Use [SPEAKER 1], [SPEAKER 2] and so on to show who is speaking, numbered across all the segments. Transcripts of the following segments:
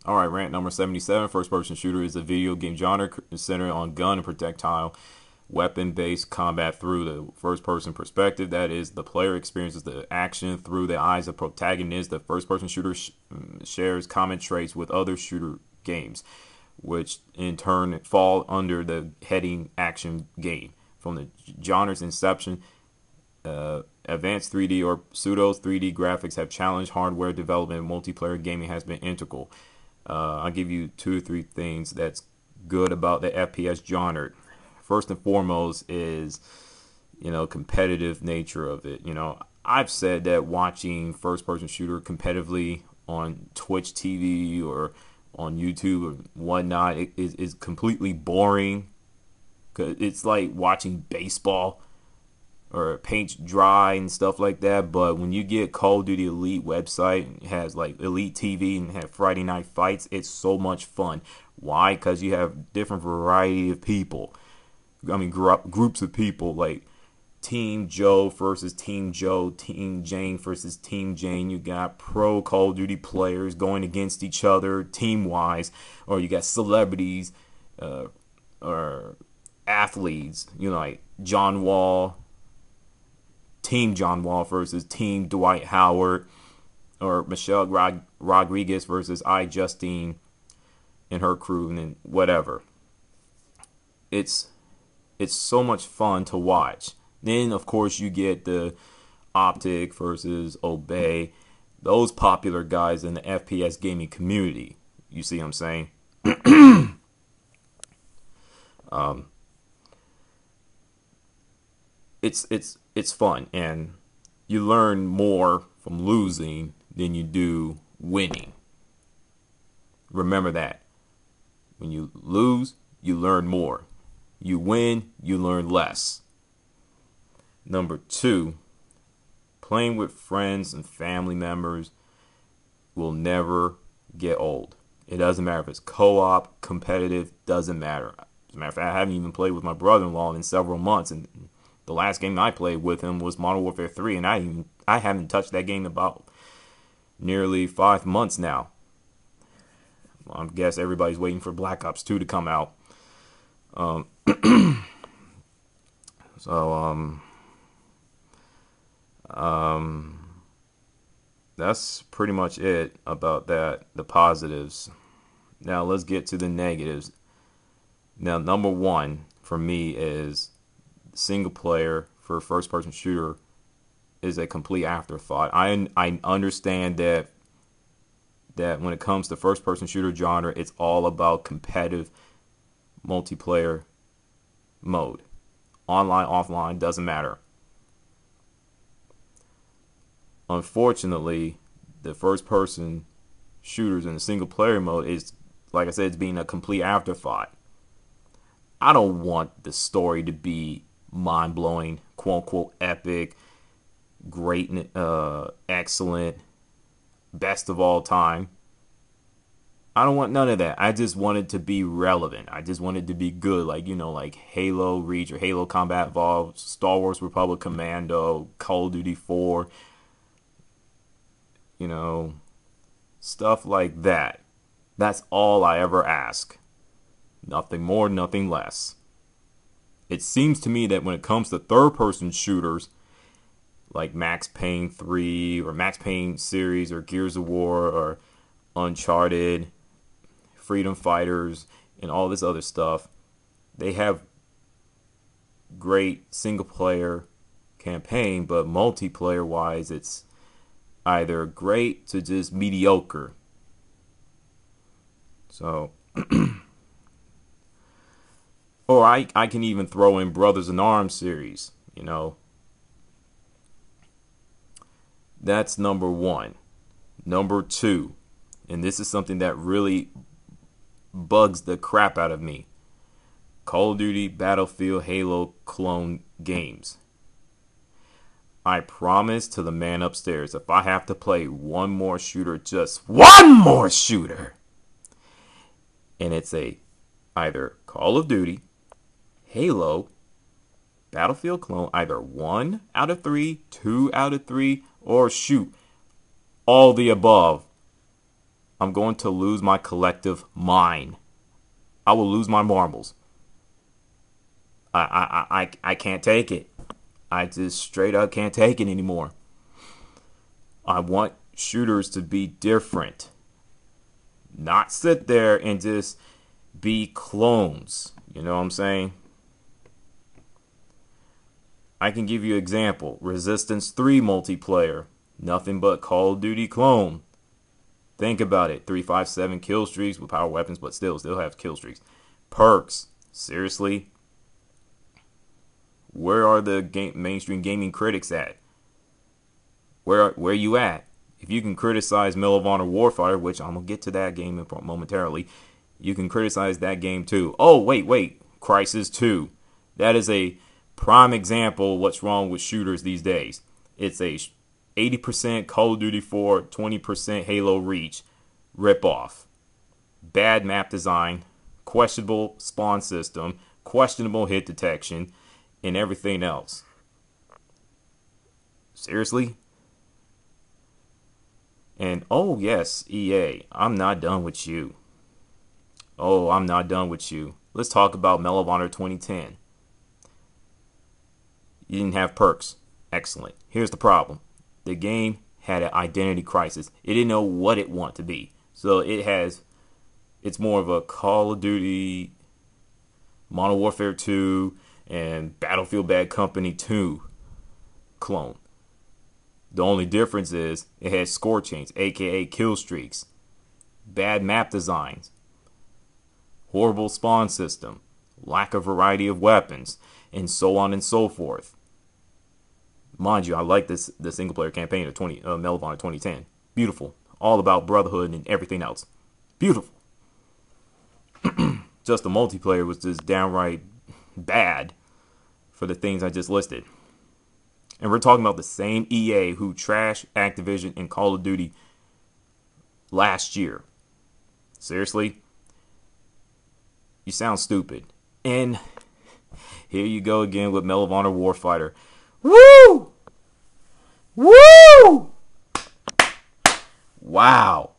[SPEAKER 1] All right, rant number 77. First-person shooter is a video game genre centered on gun and projectile weapon-based combat through the first-person perspective. That is, the player experiences the action through the eyes of protagonists. The first-person shooter shares common traits with other shooter games, which in turn fall under the heading action game. From the genre's inception, advanced 3D or pseudo 3D graphics have challenged hardware development. Multiplayer gaming has been integral. I'll give you 2 or 3 things that's good about the FPS genre. First and foremost is, competitive nature of it. I've said that watching first-person shooter competitively on Twitch TV or on YouTube or whatnot is completely boring. 'Cause it's like watching baseball or paint dry and stuff like that. But when you get Call of Duty Elite website and it has like Elite TV and have Friday night fights, it's so much fun. Why? Because you have different variety of people. I mean, groups of people like Team Joe versus Team Joe, Team Jane versus Team Jane. You got pro Call of Duty players going against each other team wise, or you got celebrities or athletes. Like John Wall. Team John Wall versus Team Dwight Howard, or Michelle Rodriguez versus Justine and her crew, and then whatever. It's so much fun to watch. Then of course you get the Optic versus Obey, those popular guys in the FPS gaming community. You see what I'm saying? It's fun, and you learn more from losing than you do winning. Remember that. When you lose, you learn more. You win, you learn less. Number 2, playing with friends and family members will never get old. It doesn't matter if it's co-op, competitive, doesn't matter. As a matter of fact, I haven't even played with my brother-in-law in several months, and the last game I played with him was Modern Warfare 3, and I haven't touched that game in about nearly 5 months now. I guess everybody's waiting for Black Ops 2 to come out. That's pretty much it about that, the positives. Now let's get to the negatives. Now, number 1 for me is single player for a first person shooter is a complete afterthought. I understand that when it comes to first person shooter genre, it's all about competitive multiplayer mode. Online, offline, doesn't matter. Unfortunately, the first person shooters in the single player mode is, like I said, it's being a complete afterthought. I don't want the story to be mind-blowing, quote-unquote epic, great, excellent, best of all time. I don't want none of that. I just want it to be relevant. I just want it to be good, like Halo Reach or Halo Combat Evolved, Star Wars Republic Commando, Call of Duty 4, stuff like that. That's all I ever ask. Nothing more, nothing less. It seems to me that when it comes to third-person shooters, like Max Payne 3 or Max Payne series or Gears of War or Uncharted, Freedom Fighters, and all this other stuff, they have great single-player campaign, but multiplayer-wise, it's either great to just mediocre. So... Or I can even throw in Brothers in Arms series, That's number 1. Number 2, and this is something that really bugs the crap out of me. Call of Duty, Battlefield, Halo clone games. I promise to the man upstairs, if I have to play one more shooter, just one more shooter, and it's either Call of Duty, Halo, Battlefield clone, either 1 out of 3, 2 out of 3, or shoot, all the above. I'm going to lose my collective mind. I will lose my marbles. I can't take it. I just straight up can't take it anymore. I want shooters to be different. Not sit there and just be clones. You know what I'm saying? I can give you an example. Resistance 3 multiplayer. Nothing but Call of Duty clone. Think about it. 357 kill streaks with power weapons, but still have kill streaks. Perks. Seriously? Where are the mainstream gaming critics at? Where you at? If you can criticize Medal of Honor Warfighter, which I'm going to get to that game momentarily, you can criticize that game too. Oh, wait. Crysis 2. That is a prime example of what's wrong with shooters these days. It's a 80% Call of Duty 4, 20% Halo Reach ripoff. Bad map design, questionable spawn system, questionable hit detection, and everything else. Seriously? And oh yes, EA, I'm not done with you. Oh, I'm not done with you. Let's talk about Medal of Honor 2010. You didn't have perks. Excellent. Here's the problem. The game had an identity crisis. It didn't know what it wanted to be. So it's more of a Call of Duty, Modern Warfare 2, and Battlefield Bad Company 2 clone. The only difference is it has score chains, aka kill streaks, bad map designs, horrible spawn system, lack of variety of weapons, and so on and so forth. Mind you, I like this the single player campaign of Medal of Honor 2010. Beautiful. All about brotherhood and everything else. Beautiful. Just the multiplayer was just downright bad for the things I just listed. And we're talking about the same EA who trashed Activision and Call of Duty last year. Seriously? You sound stupid. And here you go again with Medal of Honor Warfighter. Woo! Woo! Wow.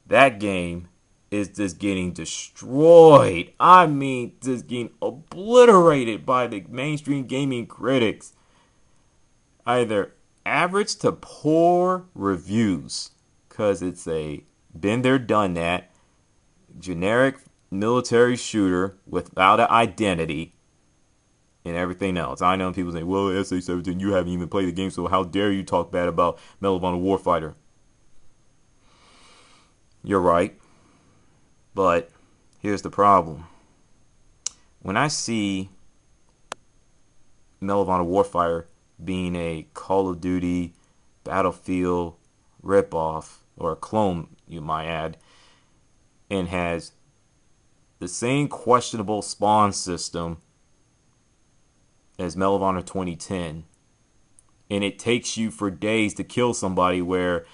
[SPEAKER 1] That game is just getting destroyed. I mean, just getting obliterated by the mainstream gaming critics. Either average to poor reviews, because it's a been there, done that, generic military shooter without an identity and everything else. I know people say, well, SA-17, you haven't even played the game, so how dare you talk bad about Medal of Honor Warfighter? You're right. But here's the problem. When I see Medal of Honor Warfighter being a Call of Duty Battlefield ripoff, or a clone, you might add, and has the same questionable spawn system as Medal of Honor 2010, and it takes you for days to kill somebody, where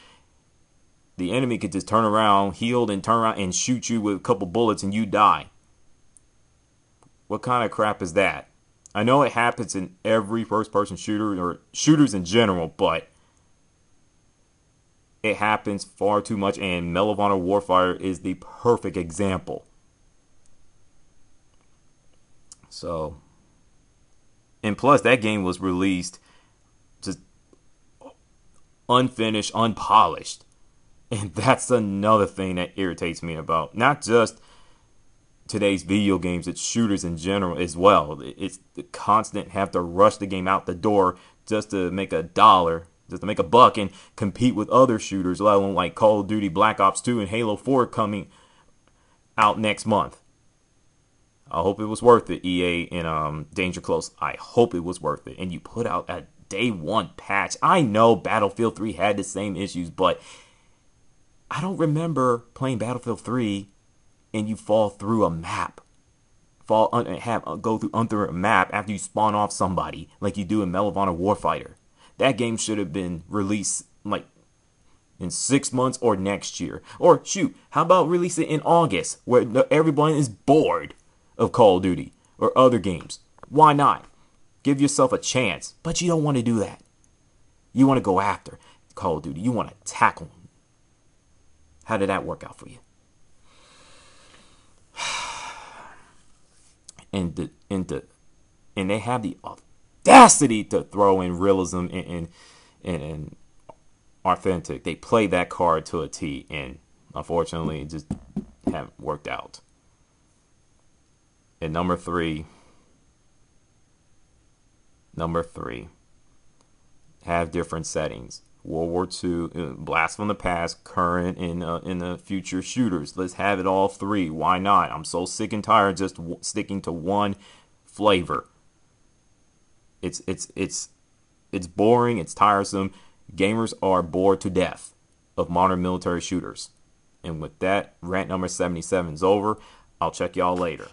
[SPEAKER 1] the enemy could just turn around, heal, and turn around and shoot you with a couple bullets and you die. What kind of crap is that? I know it happens in every first-person shooter, or shooters in general, but it happens far too much, and Medal of Honor Warfighter is the perfect example. So, and plus that game was released just unfinished, unpolished. And that's another thing that irritates me about not just today's video games, it's shooters in general as well. It's the constant have to rush the game out the door just to make $1, just to make a buck and compete with other shooters, let alone like Call of Duty Black Ops 2 and Halo 4 coming out next month. I hope it was worth it, EA and Danger Close. I hope it was worth it. And you put out a day one patch. I know Battlefield 3 had the same issues, but I don't remember playing Battlefield 3 and you fall through a map. Go through under a map after you spawn off somebody like you do in Medal of Honor Warfighter. That game should have been released like in 6 months or next year. Or shoot, how about release it in August where everyone is bored of Call of Duty or other games? Why not? Give yourself a chance. But you don't want to do that. You want to go after Call of Duty. You want to tackle them. How did that work out for you? And they have the audacity to throw in realism and authentic. They play that card to a T, and unfortunately, it just haven't worked out. And number three, have different settings. World War II, blast from the past, current, and in the future shooters. Let's have it all three. Why not? I'm so sick and tired just sticking to one flavor. It's boring. It's tiresome. Gamers are bored to death of modern military shooters. And with that, rant number 77 is over. I'll check y'all later.